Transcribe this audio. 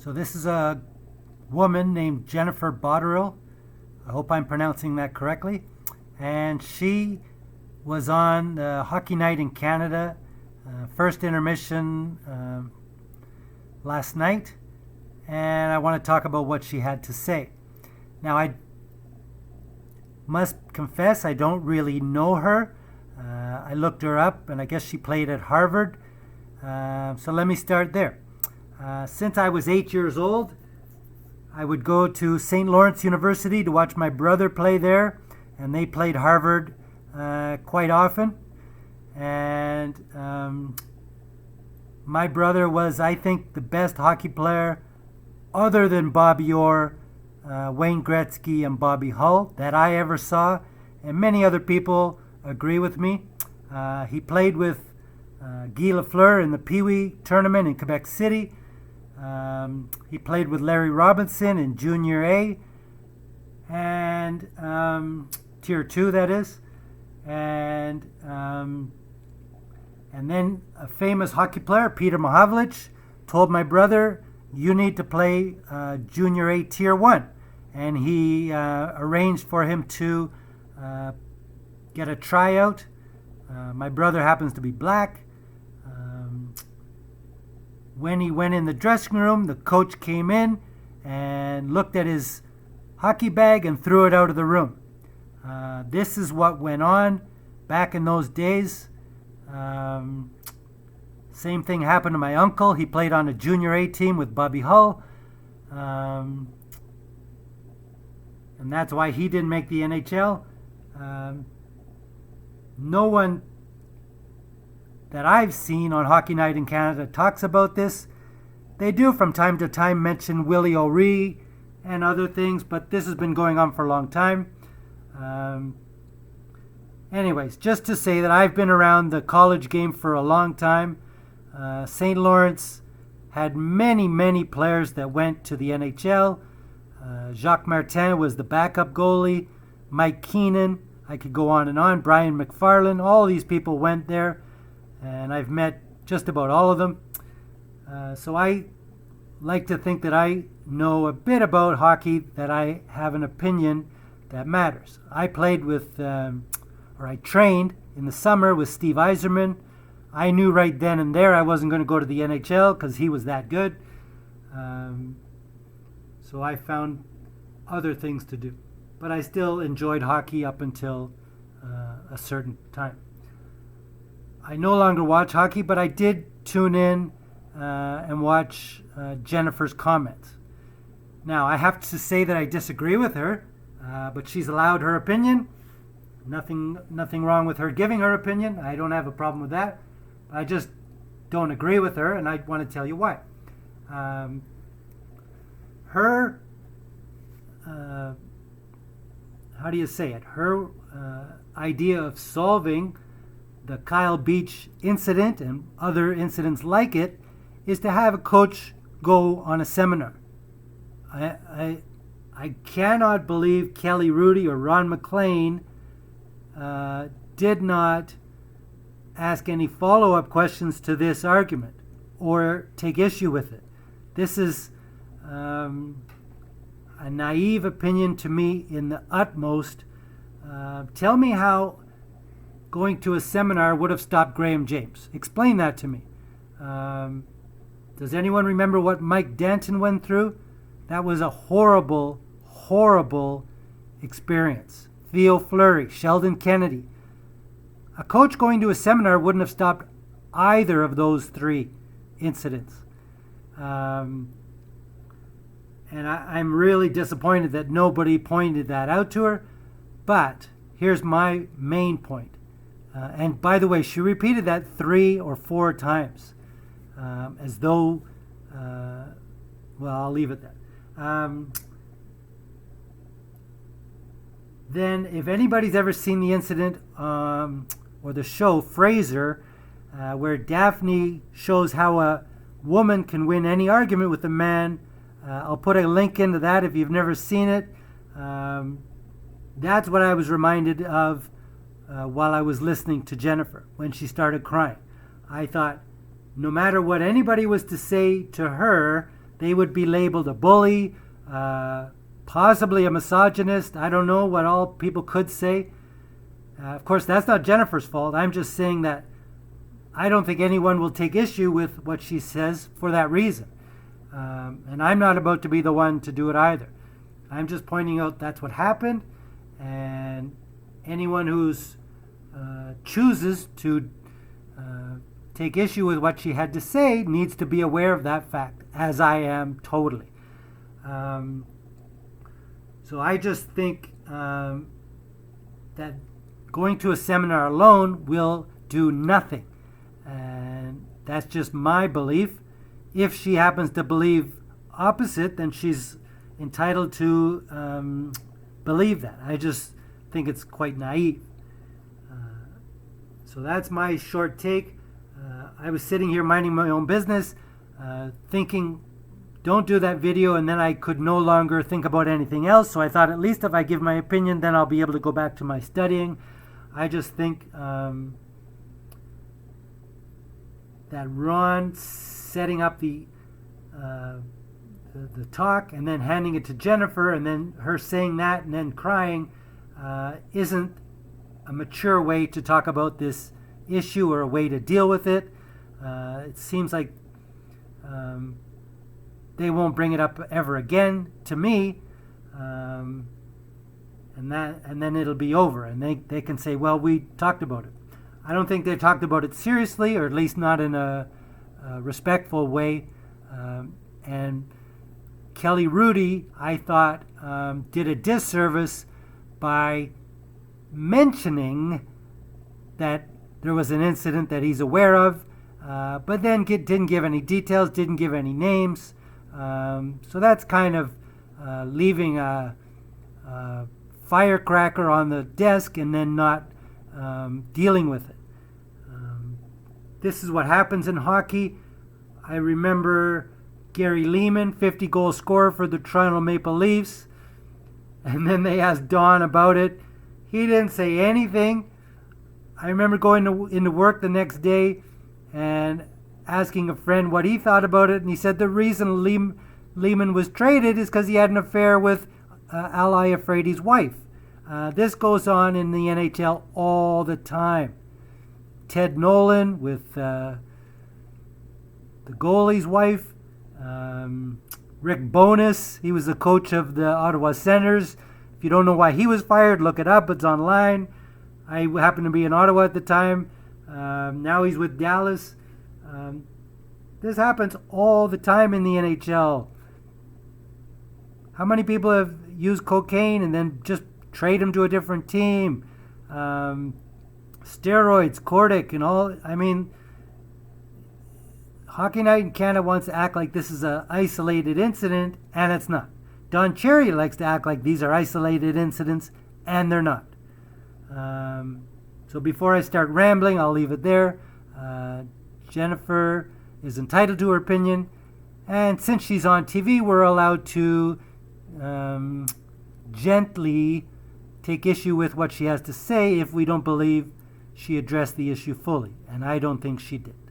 So this is a woman named Jennifer Botterill. I hope I'm pronouncing that correctly. And she was on the Hockey Night in Canada, first intermission last night. And I want to talk about what she had to say. Now, I must confess I don't really know her. I looked her up, and I guess she played at Harvard. So let me start there. Since I was 8 years old, I would go to St. Lawrence University to watch my brother play there, and they played Harvard quite often. And my brother was, I think, the best hockey player other than Bobby Orr, Wayne Gretzky, and Bobby Hull that I ever saw, and many other people agree with me. He played with Guy Lafleur in the Pee Wee tournament in Quebec City. He played with Larry Robinson in Junior A and Tier 2, that is. And then a famous hockey player, Peter Mahavlich, told my brother, "You need to play Junior A Tier 1." And he arranged for him to get a tryout. My brother happens to be black. When he went in the dressing room, the coach came in and looked at his hockey bag and threw it out of the room. This is what went on back in those days. Same thing happened to my uncle. He played on a Junior A team with Bobby Hull. And that's why he didn't make the NHL. No one that I've seen on Hockey Night in Canada talks about this. They do from time to time mention Willie O'Ree and other things, but this has been going on for a long time. Anyways, just to say that I've been around the college game for a long time. St. Lawrence had many, many players that went to the NHL. Jacques Martin was the backup goalie. Mike Keenan, I could go on and on. Brian McFarlane, all these people went there. And I've met just about all of them. So I like to think that I know a bit about hockey, that I have an opinion that matters. I played with, or I trained in the summer with Steve Yzerman. I knew right then and there I wasn't going to go to the NHL because he was that good. So I found other things to do. But I still enjoyed hockey up until a certain time. I no longer watch hockey, but I did tune in and watch Jennifer's comments. Now, I have to say that I disagree with her, but she's allowed her opinion. Nothing wrong with her giving her opinion. I don't have a problem with that. I just don't agree with her, and I want to tell you why. Her, how do you say it? Her idea of solving the Kyle Beach incident and other incidents like it is to have a coach go on a seminar. I cannot believe Kelly Rudy or Ron McLean did not ask any follow-up questions to this argument or take issue with it. This is a naive opinion to me in the utmost. Tell me how going to a seminar would have stopped Graham James. Explain that to me. Does anyone remember what Mike Danton went through? That was a horrible, horrible experience. Theo Fleury, Sheldon Kennedy. A coach going to a seminar wouldn't have stopped either of those three incidents. And I'm really disappointed that nobody pointed that out to her. But here's my main point. And by the way, she repeated that 3 or 4 times, as though, well, I'll leave it there. Then, if anybody's ever seen the incident or the show Frasier, where Daphne shows how a woman can win any argument with a man, I'll put a link into that if you've never seen it. That's what I was reminded of while I was listening to Jennifer when she started crying. I thought, no matter what anybody was to say to her, they would be labeled a bully, possibly a misogynist. I don't know what all people could say. Of course, that's not Jennifer's fault. I'm just saying that I don't think anyone will take issue with what she says for that reason. And I'm not about to be the one to do it either. I'm just pointing out that's what happened, and anyone who's chooses to take issue with what she had to say needs to be aware of that fact, as I am totally. So I just think that going to a seminar alone will do nothing. And that's just my belief. If she happens to believe opposite, then she's entitled to believe that. I just think it's quite naive. So that's my short take. I was sitting here minding my own business, thinking, don't do that video, and then I could no longer think about anything else. So I thought, at least if I give my opinion, then I'll be able to go back to my studying. I just think that Ron setting up the talk and then handing it to Jennifer and then her saying that and then crying isn't a mature way to talk about this issue or a way to deal with it. It seems like they won't bring it up ever again to me, and then it'll be over, and they can say, well, we talked about it. I don't think they've talked about it seriously, or at least not in a respectful way. And Kelly Rudy, I thought, did a disservice by mentioning that there was an incident that he's aware of, but then didn't give any details, didn't give any names. So that's kind of leaving a firecracker on the desk and then not dealing with it. This is what happens in hockey. I remember Gary Lehman, 50-goal scorer for the Toronto Maple Leafs, and then they asked Don about it. He didn't say anything. I remember going into work the next day and asking a friend what he thought about it, and he said the reason Lehman was traded is because he had an affair with Ali Afridi's wife. This goes on in the NHL all the time. Ted Nolan with the goalie's wife. Rick Bowness, he was the coach of the Ottawa Senators. If you don't know why he was fired, look it up. It's online. I happened to be in Ottawa at the time. Now he's with Dallas. This happens all the time in the NHL. How many people have used cocaine and then just trade them to a different team? Steroids, Cordic, and all. I mean, Hockey Night in Canada wants to act like this is an isolated incident, and it's not. Don Cherry likes to act like these are isolated incidents, and they're not. So before I start rambling, I'll leave it there. Jennifer is entitled to her opinion, and since she's on TV, we're allowed to gently take issue with what she has to say if we don't believe she addressed the issue fully, and I don't think she did.